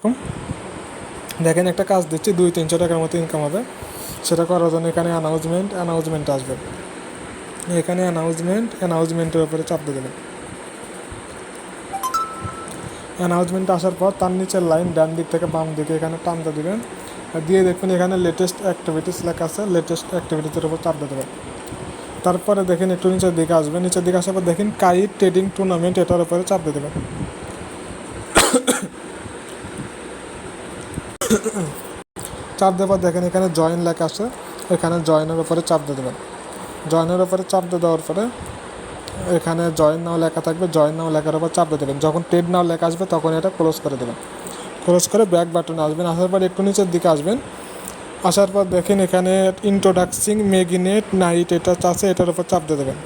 এরকম দেখেন একটা কাজ দিচ্ছি 200-300 টাকার মতো ইনকাম হবে। সেটা করার জন্য এখানে অ্যানাউন্সমেন্ট আসবে, এখানে অ্যানাউন্সমেন্টের উপরে চাপ দিয়ে দেবেন। অ্যানাউন্সমেন্ট আসার পর তার নিচের লাইন ডান দিক থেকে বাম দিকে এখানে টানতে দেবেন, দিয়ে দেখবেন এখানে লেটেস্ট অ্যাক্টিভিটিস লেখা আছে, লেটেস্ট অ্যাক্টিভিটিসের উপর চাপ দিয়ে দেবেন। তারপরে দেখেন একটু নিচের দিকে আসবেন, নিচের দিকে আসার পর দেখেন কাইট ট্রেডিং টুর্নামেন্ট, এটার উপরে চাপ দিয়ে দেবেন। চাপ দেওয়ার দেখেন এখানে জয়েন লেখা আছে, এখানে জয়েনের উপরে চাপ দিয়ে দেবেন। জয়েনের উপরে চাপ দিয়ে দেওয়ার পরে এখানে জয়েন নাও লেখা থাকবে, জয়েন নাও লেখার উপর চাপ দিয়ে দেবেন। যখন ট্রেড নাও লেখা আসবে তখন এটা ক্লোজ করে দেবেন। ক্লোজ করে ব্যাক বাটনে আসবেন, আসার পর একটু নিচের দিকে আসবেন, আসার পর দেখেন এখানে ইন্ট্রোডাক্সিং মেগিনেট নাইট এটা আছে, এটার উপর চাপ দিয়ে দেবেন।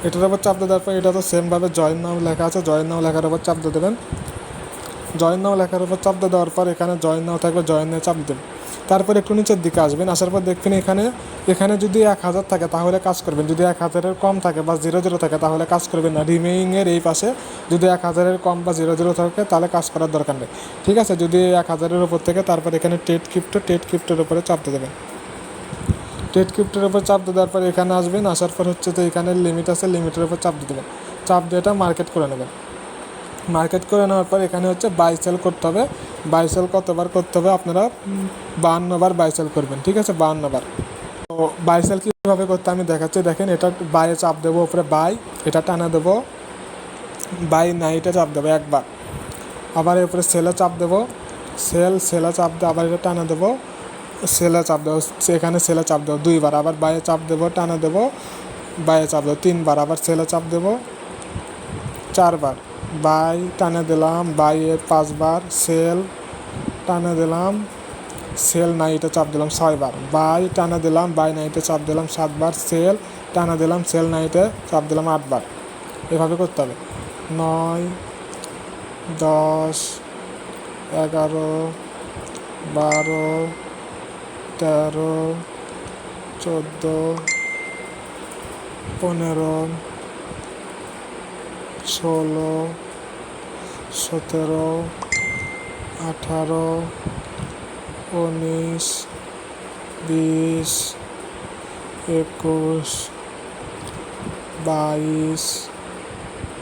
এটার উপর চাপ দিয়ে দেওয়ার পর এটা তো সেমভাবে জয়েন নাও লেখা আছে, জয়েন নাও লেখার উপর চাপ দিয়ে দেবেন। জয়েন নাও লেখার উপর চাপ দিয়ে দেওয়ার পর এখানে জয়েন নাও থাকবে, জয়েন নাও চাপ দেবেন। তারপর একটু নিচের দিকে আসবেন, আসার পর দেখবেন এখানে যদি 1000 থাকে তাহলে কাজ করবেন, যদি 1000-এর কম থাকে বা 00 থাকে তাহলে কাজ করবেন না। রিমেইংয়ের এই পাশে যদি 1000-এর কম বা 00 থাকে তাহলে কাজ করার দরকার নেই, ঠিক আছে। যদি 1000-এর উপর থেকে তারপর এখানে ট্রেড ক্রিপ্টোর উপরে চাপ দিয়ে দেবেন। ট্রেড ক্রিপ্টোর উপর চাপ দিয়ে দেওয়ার পর এখানে আসবেন, আসার পর হচ্ছে তো এখানে লিমিট আছে, লিমিটের উপর চাপ দিয়ে দেবেন। চাপ দিয়ে এটা মার্কেট করে নেবেন। মার্কেট করে নেওয়ার পর এখানে হচ্ছে বাই সেল করতে হবে। বাই সেল কতবার করতে হবে, আপনারা 52 বার বাই সেল করবেন, ঠিক আছে, 52 বার। তো বাই সেল কীভাবে করতে আমি দেখাচ্ছি, দেখেন এটা বাইয়ে চাপ দেবো, উপরে বাই, এটা টানা দেবো, বাই নাইটে চাপ দেবো একবার, আবার এর উপরে সেলে চাপ দেবো, সেলে চাপ দিয়ে আবার এটা টানা দেবো, সেলে চাপ দেবো, সেখানে সেলে চাপ দেবো 2 বার, আবার বাইয়ে চাপ দেবো, টানা দেবো, বাইয়ে চাপ দেবো 3 বার, আবার সেলে চাপ দেবো 4 বার, বাই টানে দিলাম, বাইয়ের 5 বার, সেল টানে দিলাম, সেল নাইটে চাপ দিলাম 6 বার, বাই টানে দিলাম, বাই নাইটে চাপ দিলাম 7 বার, সেল টানে দিলাম, সেল নাইটে চাপ দিলাম 8 বার। এভাবে করতে হবে। 9, 10, 11, 12, 13, 14, 15, 16, 17, 18, 19, 20, 21, 22,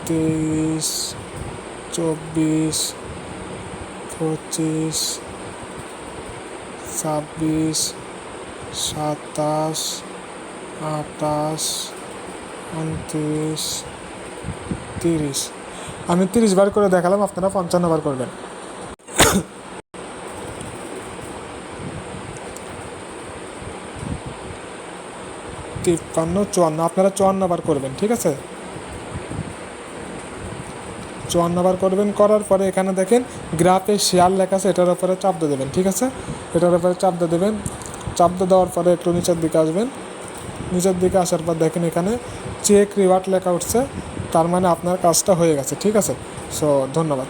23, 24, 25, 26, 27, 28, 29, 30। আমি 30 বার করে দেখালাম, আপনারা 55 বার করবেন। 53, 54, আপনারা 54 বার করবেন, ঠিক আছে। 54 বার করবেন। করার পরে এখানে দেখেন গ্রাফে শেয়ার লেখা আছে, এটার উপরে চাপ দিয়ে দেবেন, ঠিক আছে। এটার উপরে চাপ দিয়ে দেবেন। চাপ দিয়ে দেওয়ার পরে একটু নিচের দিকে আসবেন, নিচের দিকে আসার পর দেখেন এখানে চেক রিওয়ার্ড লেখা উঠছে, তার মানে আপনার কাজটা হয়ে গেছে, ঠিক আছে। সো ধন্যবাদ।